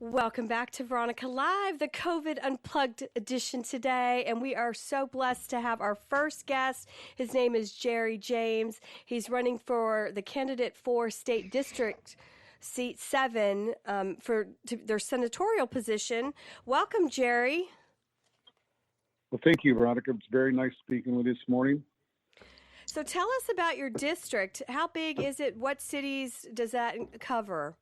Welcome back to Veronica Live, the COVID Unplugged edition today. And we are so blessed to have our first guest. His name is Gerry James. He's running for the candidate for State District Seat 7 for their senatorial position. Welcome, Gerry. Well, thank you, Veronica. It's very nice speaking with you this morning. So tell us about your district. How big is it? What cities does that cover?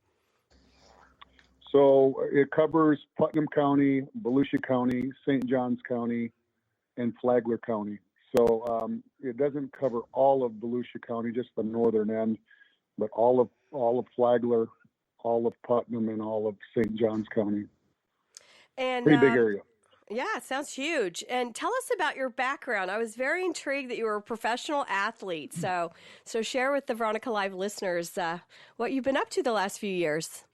So it covers Putnam County, Volusia County, St. Johns County, and Flagler County. So it doesn't cover all of Volusia County, just the northern end, but all of Flagler, all of Putnam, and all of St. Johns County. And pretty big area. Yeah, sounds huge. And tell us about your background. I was very intrigued that you were a professional athlete. So share with the Veronica Live listeners what you've been up to the last few years.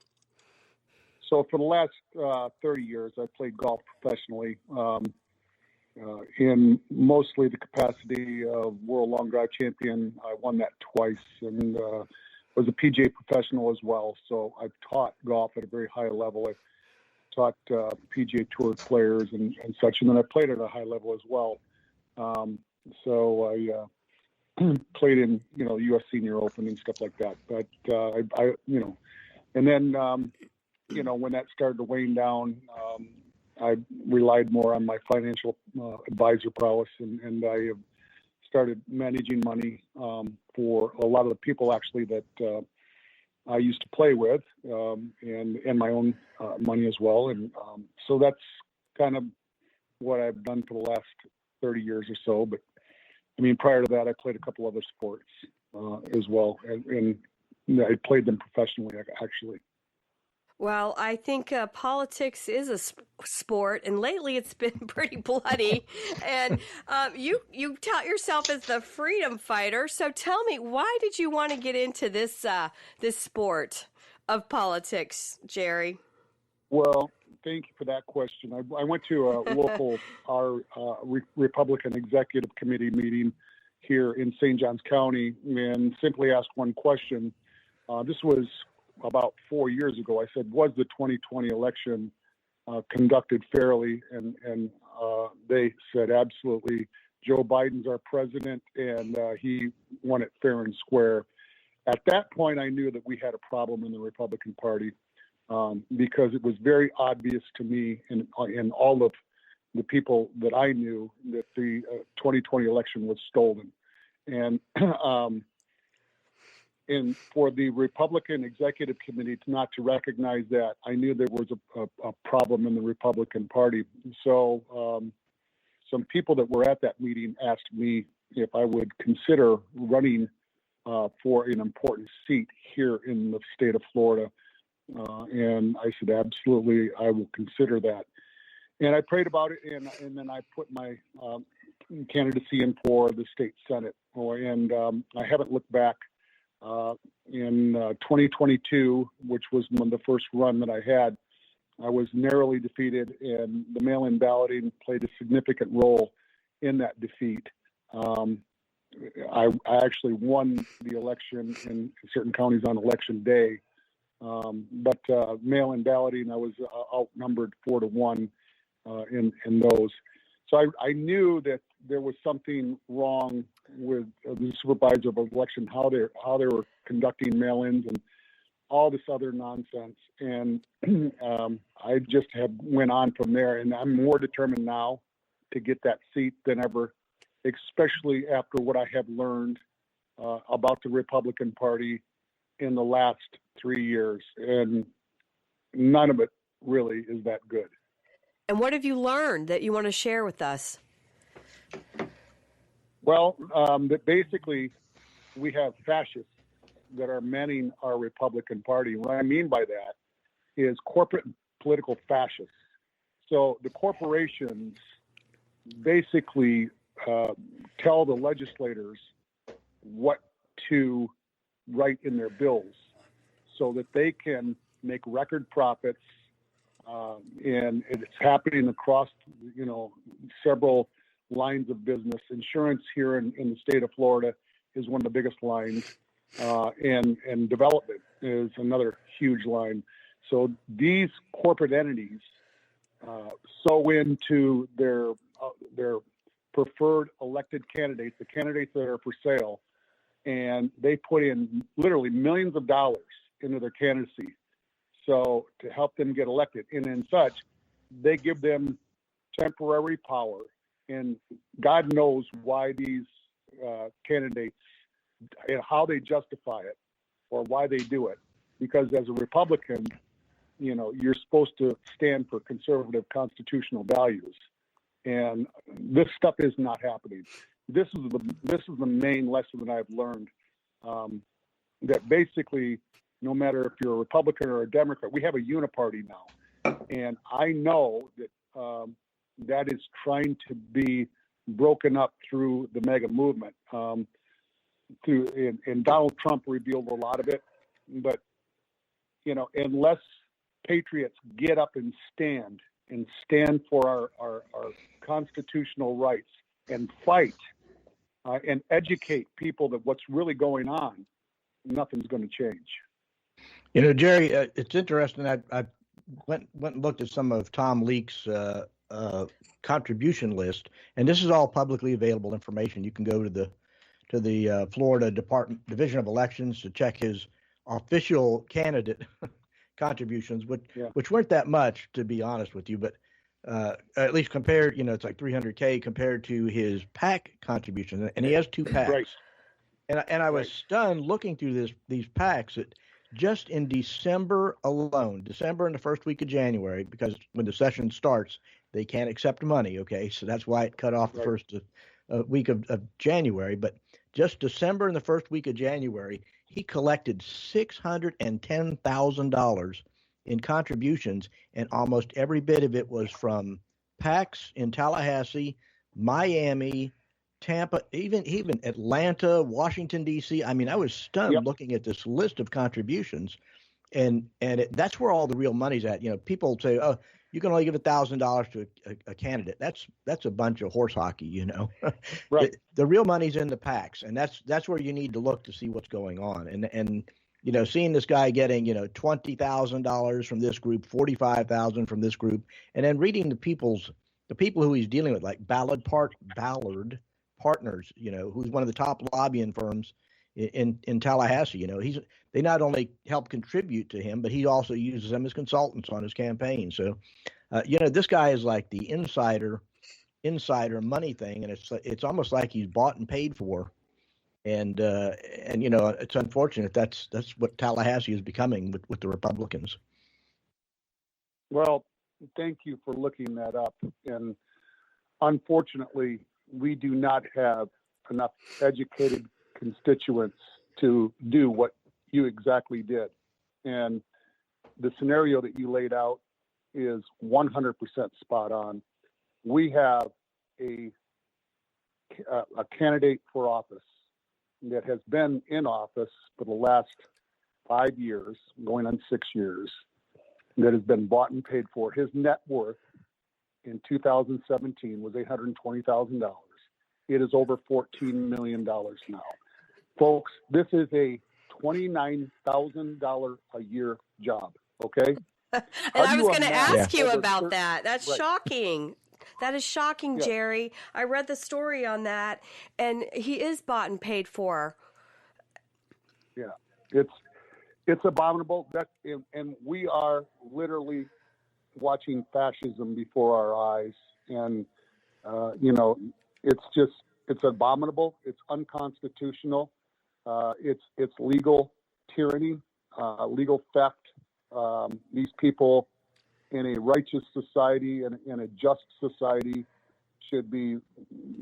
So for the last 30 years, I played golf professionally in mostly the capacity of World Long Drive Champion. I won that twice and was a PGA professional as well. So I've taught golf at a very high level. I've taught PGA Tour players and such, and then I played at a high level as well. So I played in, U.S. Senior Open and stuff like that. But and then when that started to wane down, I relied more on my financial advisor prowess, and I started managing money for a lot of the people actually that I used to play with, and my own money as well. And so that's kind of what I've done for the last 30 years or so. But I mean, prior to that, I played a couple other sports as well, and I played them professionally, actually. Well, I think politics is a sport, and lately it's been pretty bloody. And you tout yourself as the freedom fighter. So tell me, why did you want to get into this sport of politics, Gerry? Well, thank you for that question. I went to a local Republican Executive Committee meeting here in St. Johns County and simply asked one question. This was about 4 years ago. I said, was the 2020 election conducted fairly? And they said, absolutely. Joe Biden's our president, and he won it fair and square. At that point, I knew that we had a problem in the Republican Party because it was very obvious to me and all of the people that I knew that the 2020 election was stolen. And and for the Republican Executive Committee not to recognize that, I knew there was a problem in the Republican Party. So some people that were at that meeting asked me if I would consider running for an important seat here in the state of Florida. And I said, absolutely, I will consider that. And I prayed about it, and then I put my candidacy in for the state Senate. And I haven't looked back. In 2022, which was the first run that I had, I was narrowly defeated, and the mail-in balloting played a significant role in that defeat. I actually won the election in certain counties on election day, but mail-in balloting, I was outnumbered 4-1 in those. So I knew that there was something wrong with the supervisor of election, how they were conducting mail-ins and all this other nonsense. And I just went on from there. And I'm more determined now to get that seat than ever, especially after what I have learned about the Republican Party in the last 3 years. And none of it really is that good. And what have you learned that you want to share with us? Well, that basically we have fascists that are manning our Republican Party. What I mean by that is corporate political fascists. So the corporations basically tell the legislators what to write in their bills so that they can make record profits. And it's happening across, several lines of business. Insurance here in the state of Florida is one of the biggest lines, and development is another huge line. So these corporate entities sow into their preferred elected candidates, the candidates that are for sale, and they put in literally millions of dollars into their candidacy. So to help them get elected, and in such, they give them temporary power, and God knows why these candidates and how they justify it or why they do it. Because as a Republican, you're supposed to stand for conservative constitutional values, and this stuff is not happening. This is the main lesson that I've learned. That basically, no matter if you're a Republican or a Democrat, we have a uniparty now, and I know that that is trying to be broken up through the MAGA movement. And Donald Trump revealed a lot of it, but unless patriots get up and stand for our constitutional rights and fight and educate people that what's really going on, nothing's going to change. Jerry, it's interesting. I went and looked at some of Tom Leake's contribution list, and this is all publicly available information. You can go to the Florida Division of Elections to check his official candidate contributions, which weren't that much, to be honest with you, but at least compared, it's like $300K compared to his PAC contributions, and he has 2 PACs. Right. And I was stunned looking through these PACs that just in December alone, December and the first week of January, because when the session starts, they can't accept money. Okay, so that's why it cut off the first week of January. But just December and the first week of January, he collected $610,000 in contributions, and almost every bit of it was from PACs in Tallahassee, Miami, Tampa, even Atlanta, Washington, D.C. I mean, I was stunned looking at this list of contributions, and that's where all the real money's at. People say, "Oh, you can only give $1,000 to a candidate." That's a bunch of horse hockey, Right. The real money's in the PACs, and that's where you need to look to see what's going on. And seeing this guy getting $20,000 from this group, $45,000 from this group, and then reading the people who he's dealing with, like Ballard Partners, who's one of the top lobbying firms in Tallahassee. They not only help contribute to him, but he also uses them as consultants on his campaign. So, this guy is like the insider money thing, and it's almost like he's bought and paid for. And it's unfortunate that's what Tallahassee is becoming with the Republicans. Well, thank you for looking that up. And unfortunately, we do not have enough educated constituents to do what you exactly did. And the scenario that you laid out is 100% spot on. We have a candidate for office that has been in office for the last 5 years, going on 6 years, that has been bought and paid for. His net worth in 2017 was $820,000. It is over $14 million now. Folks, this is a $29,000 a year job, okay? And I was going to ask you about that. That's shocking. That is shocking, Jerry. I read the story on that, and he is bought and paid for. Yeah, it's abominable. And we are literally watching fascism before our eyes, and it's abominable. It's unconstitutional. It's legal tyranny, legal theft. These people in a righteous society and in a just society should be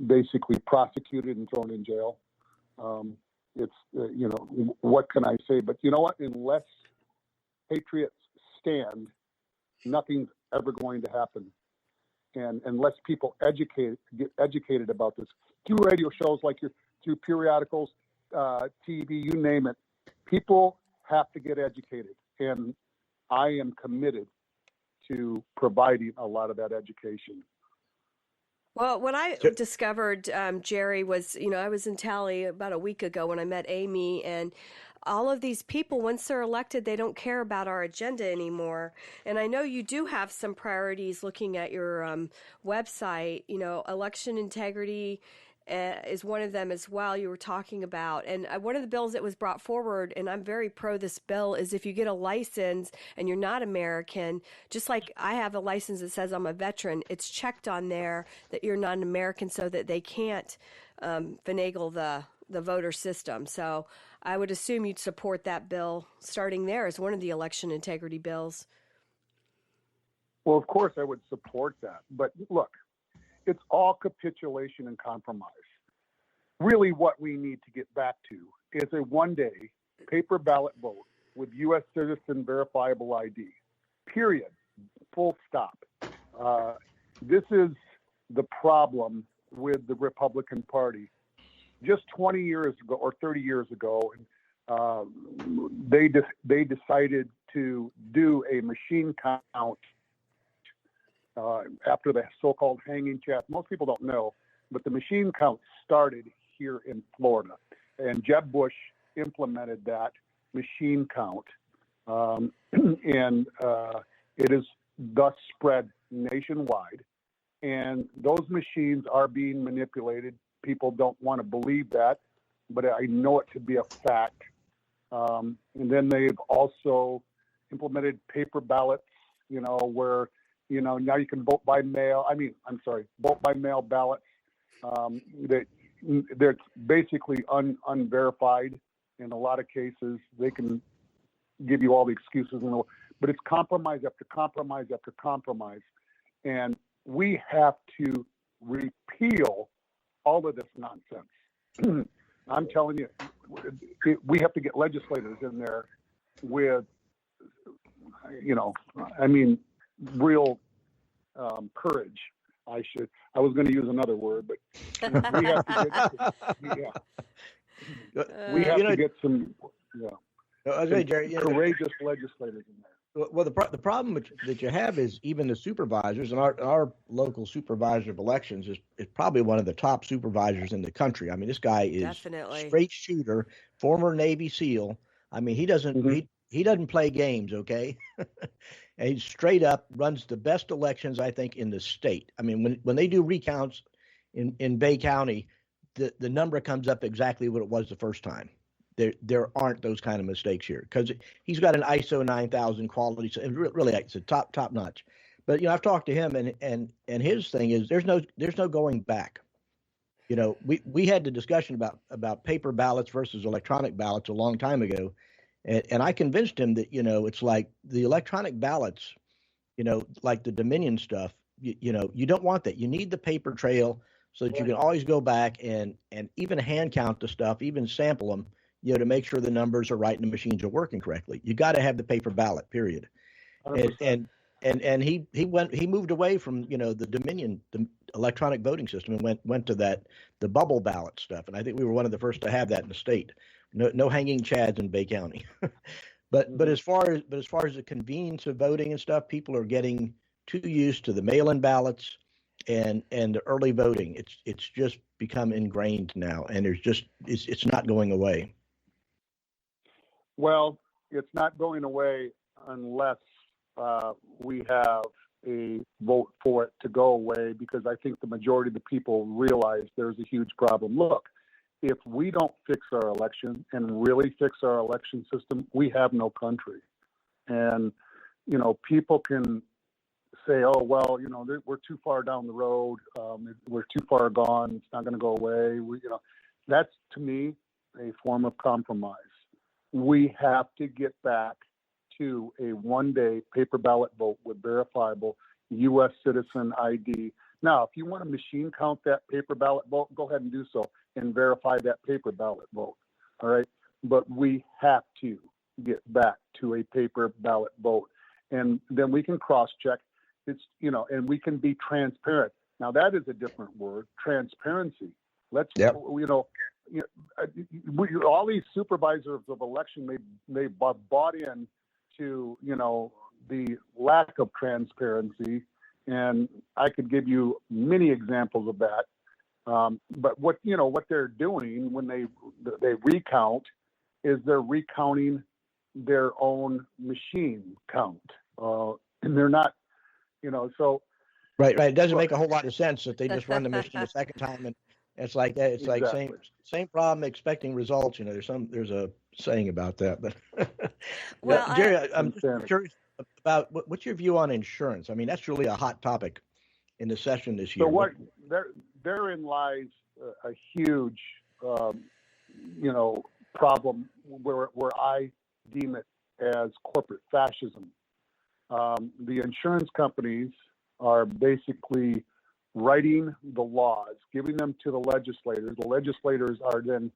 basically prosecuted and thrown in jail. What can I say? But you know what? Unless patriots stand, nothing's ever going to happen. And unless people get educated about this through radio shows like through periodicals, TV, you name it, people have to get educated. And I am committed to providing a lot of that education. Well, what I discovered, Jerry, was, I was in Tally about a week ago when I met Amy, and all of these people, once they're elected, they don't care about our agenda anymore. And I know you do have some priorities looking at your website. You know, election integrity is one of them as well, you were talking about. And one of the bills that was brought forward, and I'm very pro this bill, is if you get a license and you're not American, just like I have a license that says I'm a veteran, it's checked on there that you're not an American so that they can't finagle the voter system. So I would assume you'd support that bill starting there as one of the election integrity bills. Well, of course I would support that. But look, it's all capitulation and compromise. Really what we need to get back to is a one-day paper ballot vote with U.S. citizen verifiable ID, period, full stop. This is the problem with the Republican Party. Just 20 years ago or 30 years ago, they decided to do a machine count after the so-called hanging chats. Most people don't know, but the machine count started here in Florida, and Jeb Bush implemented that machine count, and it is thus spread nationwide. And those machines are being manipulated. People don't want to believe that, but I know it to be a fact. And then they've also implemented paper ballots, where, now you can vote by mail. Vote by mail ballots. They're basically unverified in a lot of cases. They can give you all the excuses, but it's compromise after compromise after compromise. And we have to repeal all of this nonsense. I'm telling you, we have to get legislators in there with, real courage. I was going to use another word, but we have to get some courageous legislators in there. Well, the problem that you have is even the supervisors, and our local supervisor of elections is probably one of the top supervisors in the country. I mean, this guy is definitely straight shooter, former Navy SEAL. I mean, he doesn't he doesn't play games, okay? And he straight up runs the best elections, I think, in the state. I mean, when they do recounts in Bay County, the number comes up exactly what it was the first time. There aren't those kind of mistakes here because he's got an ISO 9000 quality. So really, it's a top notch. But I've talked to him, and his thing is there's no going back. We had the discussion about paper ballots versus electronic ballots a long time ago, and I convinced him that it's like the electronic ballots, like the Dominion stuff. You don't want that. You need the paper trail so that you can always go back and even hand count the stuff, even sample them. To make sure the numbers are right and the machines are working correctly. You got to have the paper ballot, period. And he moved away from the Dominion, the electronic voting system, and went to the bubble ballot stuff. And I think we were one of the first to have that in the state. No hanging chads in Bay County. but as far as the convenience of voting and stuff, people are getting too used to the mail-in ballots and the early voting. It's just become ingrained now, and it's not going away. Well, it's not going away unless we have a vote for it to go away, because I think the majority of the people realize there's a huge problem. Look, if we don't fix our election and really fix our election system, we have no country. And, people can say, oh, well, we're too far down the road. We're too far gone. It's not going to go away. That's, to me, a form of compromise. We have to get back to a one-day paper ballot vote with verifiable U.S. citizen ID. Now, if you want to machine count that paper ballot vote, go ahead and do so and verify that paper ballot vote. All right. But we have to get back to a paper ballot vote. And then we can cross-check. And we can be transparent. Now, that is a different word, transparency. Let's, all these supervisors of election, they bought in to the lack of transparency, and I could give you many examples of that. But what they're doing when they recount, is they're recounting their own machine count, and they're not, so. Right. It doesn't make a whole lot of sense that they just run the machine a second time, and it's like that. It's Exactly. like same problem expecting results. There's a saying about that. But Well, Jerry, I'm just Insanity. curious about what's your view on insurance? I mean, that's really a hot topic in the session this year. So therein lies a huge, problem where I deem it as corporate fascism. The insurance companies are basically writing the laws, giving them to the legislators. The legislators are then,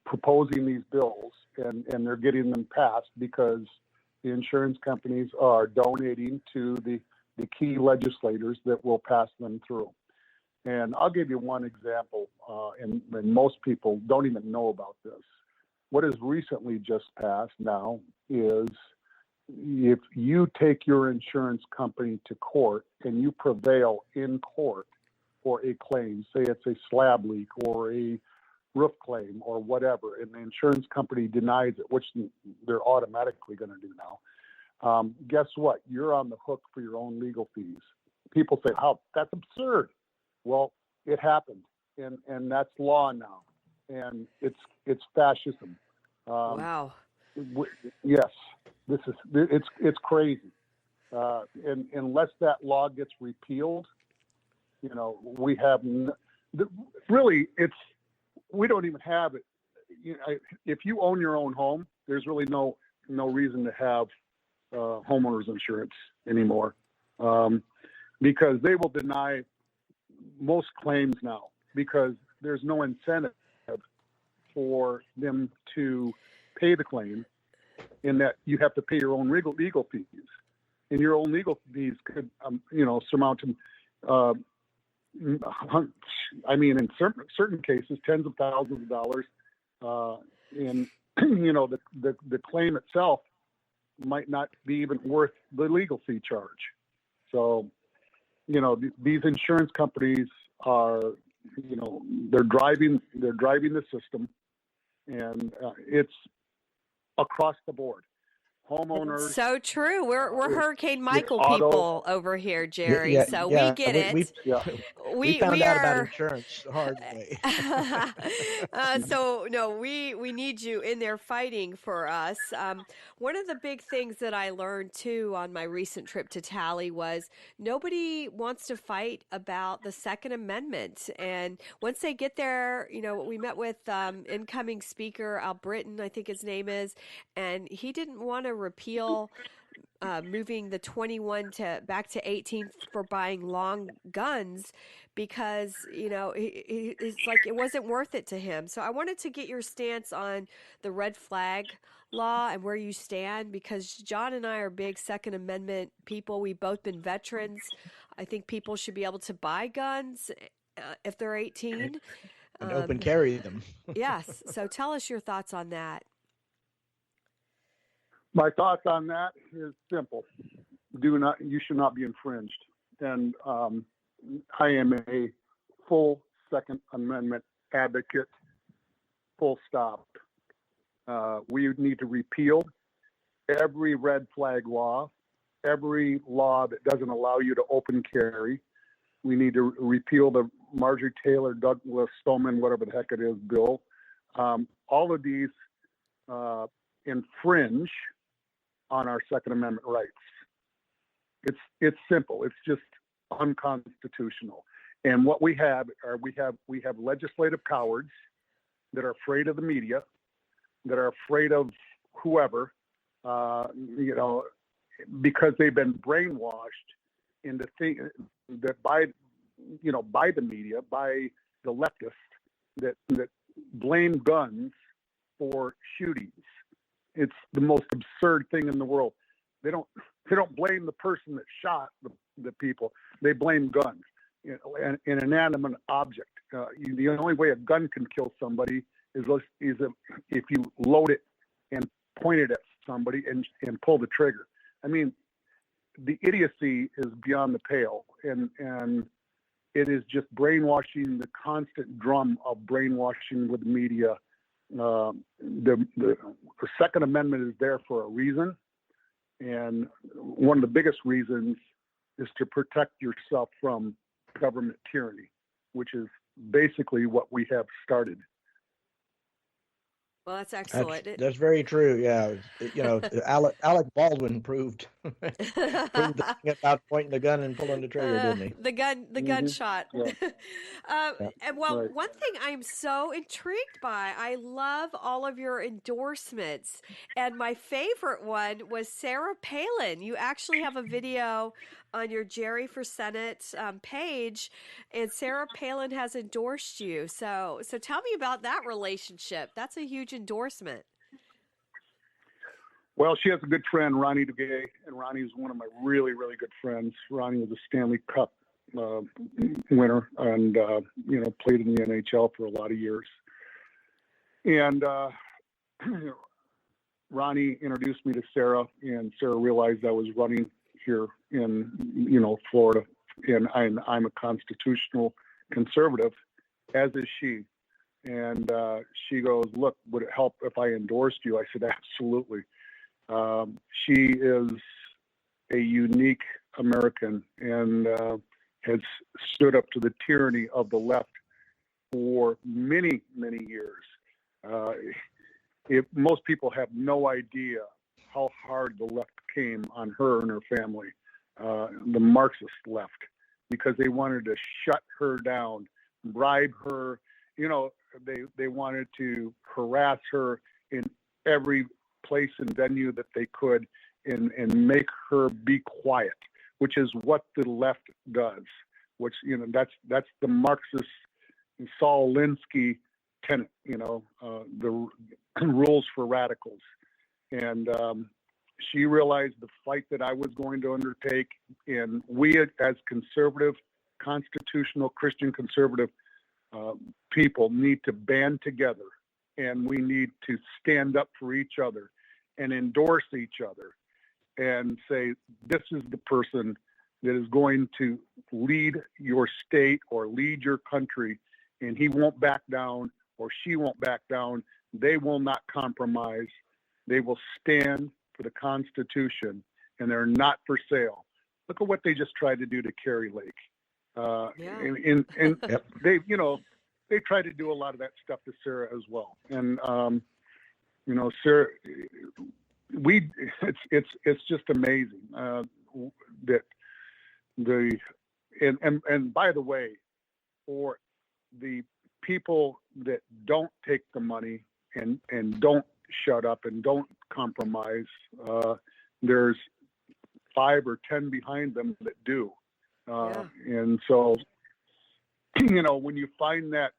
proposing these bills, and they're getting them passed because the insurance companies are donating to the key legislators that will pass them through. And I'll give you one example, and most people don't even know about this. What has recently just passed now is if you take your insurance company to court and you prevail in court for a claim, say it's a slab leak or a roof claim or whatever, and the insurance company denies it, which they're automatically going to do now, guess what? You're on the hook for your own legal fees. People say, "How? That's absurd." Well, it happened, and that's law now, and it's fascism. wow. Yes, it's crazy, and unless that law gets repealed, we have really we don't even have it. If you own your own home, there's really no reason to have homeowners insurance anymore, because they will deny most claims now because there's no incentive for them to pay the claim, in that you have to pay your own legal fees, and your own legal fees could surmount to in certain cases tens of thousands of dollars, and the claim itself might not be even worth the legal fee charge. So these insurance companies are they're driving the system, and it's across the board. Homeowners. So true. We're Hurricane Michael auto. people over here, Jerry. So we get it. We found out about are insurance the hard way. so no, we need you in there fighting for us. One of the big things that I learned too on my recent trip to Tally was nobody wants to fight about the Second Amendment. And once they get there, we met with incoming speaker Al Britton, I think his name is, and he didn't want to repeal moving the 21 back to 18 for buying long guns because it's like it wasn't worth it to him. So I wanted to get your stance on the red flag law and where you stand, because John and I are big Second Amendment people. We've both been veterans. I think people should be able to buy guns if they're 18 and open carry them. Yes. So tell us your thoughts on that. My thoughts on that is simple. You should not be infringed. And I am a full Second Amendment advocate, full stop. We need to repeal every red flag law, every law that doesn't allow you to open carry. We need to repeal the Marjorie Taylor, Douglas Stoneman, whatever the heck it is, bill. All of these infringe on our Second Amendment rights. It's simple. It's just unconstitutional. And what we have legislative cowards that are afraid of the media, that are afraid of whoever, because they've been brainwashed into thinking that by the media, by the leftists, that blame guns for shootings. It's the most absurd thing in the world. They don't blame the person that shot the people. They blame guns, an inanimate object. The only way a gun can kill somebody is if you load it and point it at somebody and pull the trigger. I mean, the idiocy is beyond the pale, and it is just brainwashing, the constant drum of brainwashing with the media the Second Amendment is there for a reason, and one of the biggest reasons is to protect yourself from government tyranny, which is basically what we have started. Well, that's excellent. That's very true. Yeah, Alec Baldwin proved proved the thing about pointing the gun and pulling the trigger, didn't he? The gunshot. Yeah. And well, Right. one thing I'm so intrigued by, I love all of your endorsements, and my favorite one was Sarah Palin. You actually have a video on your Jerry for Senate page, and Sarah Palin has endorsed you. So tell me about that relationship. That's a huge endorsement. Well, she has a good friend, Ronnie DeGay, and Ronnie is one of my really, really good friends. Ronnie was a Stanley Cup winner and, played in the NHL for a lot of years. And Ronnie introduced me to Sarah, and Sarah realized I was running here in, Florida, and I'm a constitutional conservative, as is she. And she goes, "Look, would it help if I endorsed you?" I said, "Absolutely." She is a unique American and has stood up to the tyranny of the left for many, many years. Most people have no idea how hard the left came on her and her family, the Marxist left, because they wanted to shut her down, bribe her. They wanted to harass her in every place and venue that they could and make her be quiet, which is what the left does, which, that's the Marxist Saul Alinsky tenet, the rules for radicals. And she realized the fight that I was going to undertake, and we as conservative, constitutional, Christian conservative people need to band together, and we need to stand up for each other and endorse each other and say, this is the person that is going to lead your state or lead your country, and he won't back down or she won't back down. They will not compromise. They will stand for the Constitution, and they're not for sale. Look at what they just tried to do to Kerry Lake. And Yep. They tried to do a lot of that stuff to Sarah as well. And Sarah, it's just amazing that and by the way, for the people that don't take the money and don't shut up and don't compromise, there's 5 or 10 behind them that do. And so, when you find that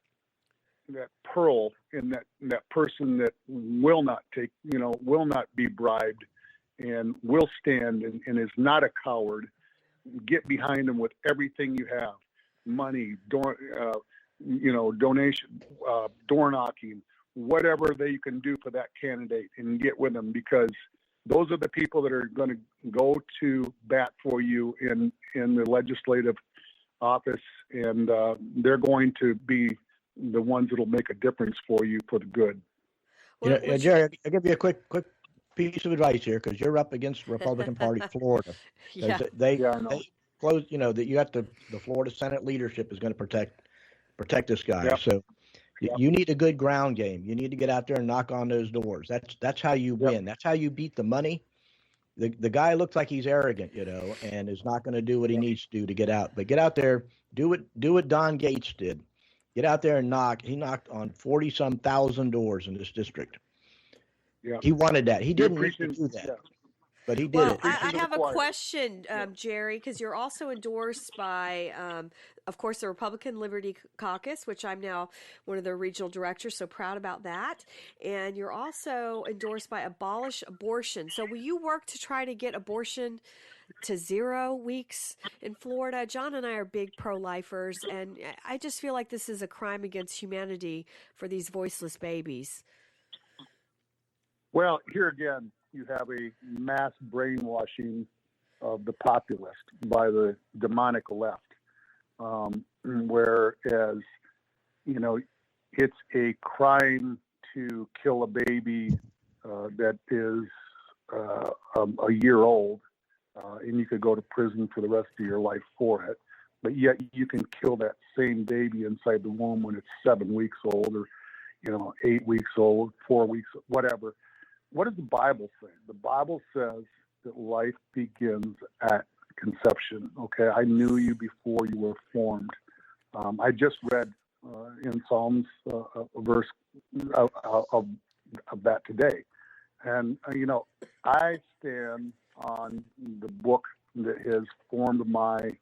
pearl in that person that will not take, will not be bribed and will stand and is not a coward, get behind them with everything you have, money, donation, door knocking, whatever that you can do for that candidate, and get with them, because those are the people that are going to go to bat for you in the legislative office, and they're going to be the ones that'll make a difference for you for the good. Jerry, I'll give you a quick piece of advice here, because you're up against the Republican Party, Florida. They close. That you got the Florida Senate leadership is going to protect this guy. Yep. So you need a good ground game. You need to get out there and knock on those doors. That's how you win. That's how you beat the money. The guy looks like he's arrogant, and is not going to do what he needs to do to get out. But get out there, do what Don Gates did. Get out there and knock. He knocked on 40-some thousand doors in this district. Yeah. He wanted that. He didn't need to do that, but he did it. I have a question, Jerry, because you're also endorsed by, of course, the Republican Liberty Caucus, which I'm now one of the regional directors, so proud about that. And you're also endorsed by Abolish Abortion. So will you work to try to get abortion to 0 weeks in Florida? John and I are big pro-lifers, and I just feel like this is a crime against humanity for these voiceless babies. Well, here again, you have a mass brainwashing of the populace by the demonic left, whereas, it's a crime to kill a baby that is a year old, and you could go to prison for the rest of your life for it. But yet you can kill that same baby inside the womb when it's 7 weeks old, or 8 weeks old, 4 weeks, whatever. What does the Bible say? The Bible says that life begins at conception. Okay, I knew you before you were formed. I just read in Psalms a verse of that today, and I stand on the book that has formed my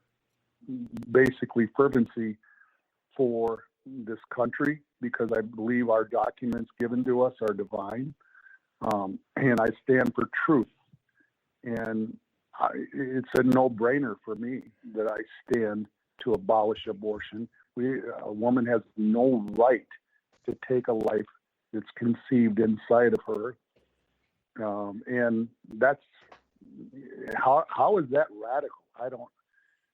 basically fervency for this country, because I believe our documents given to us are divine, and I stand for truth. And it's a no-brainer for me that I stand to abolish abortion. A woman has no right to take a life that's conceived inside of her, and that's how is that radical?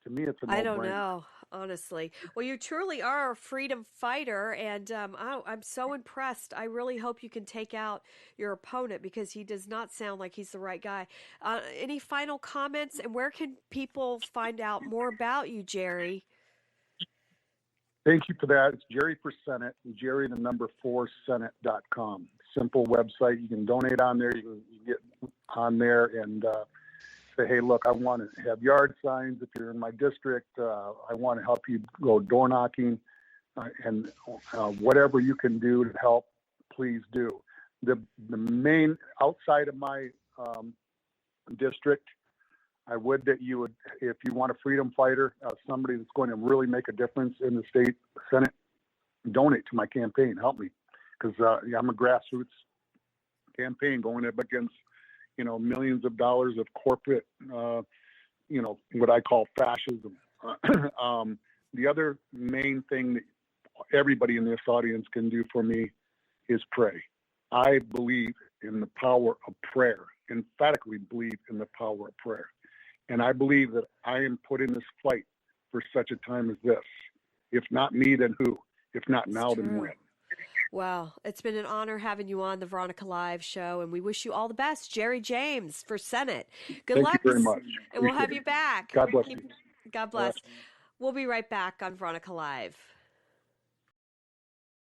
To me, it's a no-brainer. I don't know, honestly. Well, you truly are a freedom fighter, and I'm so impressed. I really hope you can take out your opponent, because he does not sound like he's the right guy. Any final comments, and where can people find out more about you, Gerry? Thank you for that. It's Gerry for Senate, Gerry, the number 4, Senate.com. Simple website. You can donate on there. You can get on there and say, hey, look, I want to have yard signs if you're in my district. I want to help you go door knocking, and whatever you can do to help, please do. The main, outside of my district, I would that you would, if you want a freedom fighter, somebody that's going to really make a difference in the state Senate, donate to my campaign. Help me, because I'm a grassroots campaign going up against millions of dollars of corporate, what I call fascism. The other main thing that everybody in this audience can do for me is pray. I believe in the power of prayer, emphatically believe in the power of prayer. And I believe that I am put in this fight for such a time as this. If not me, then who? If not now, then when? Well, it's been an honor having you on the Veronica Live show, and we wish you all the best. Gerry James for Senate. Good luck. Thank you very much. And we'll have you back. God bless you. God bless. We'll be right back on Veronica Live.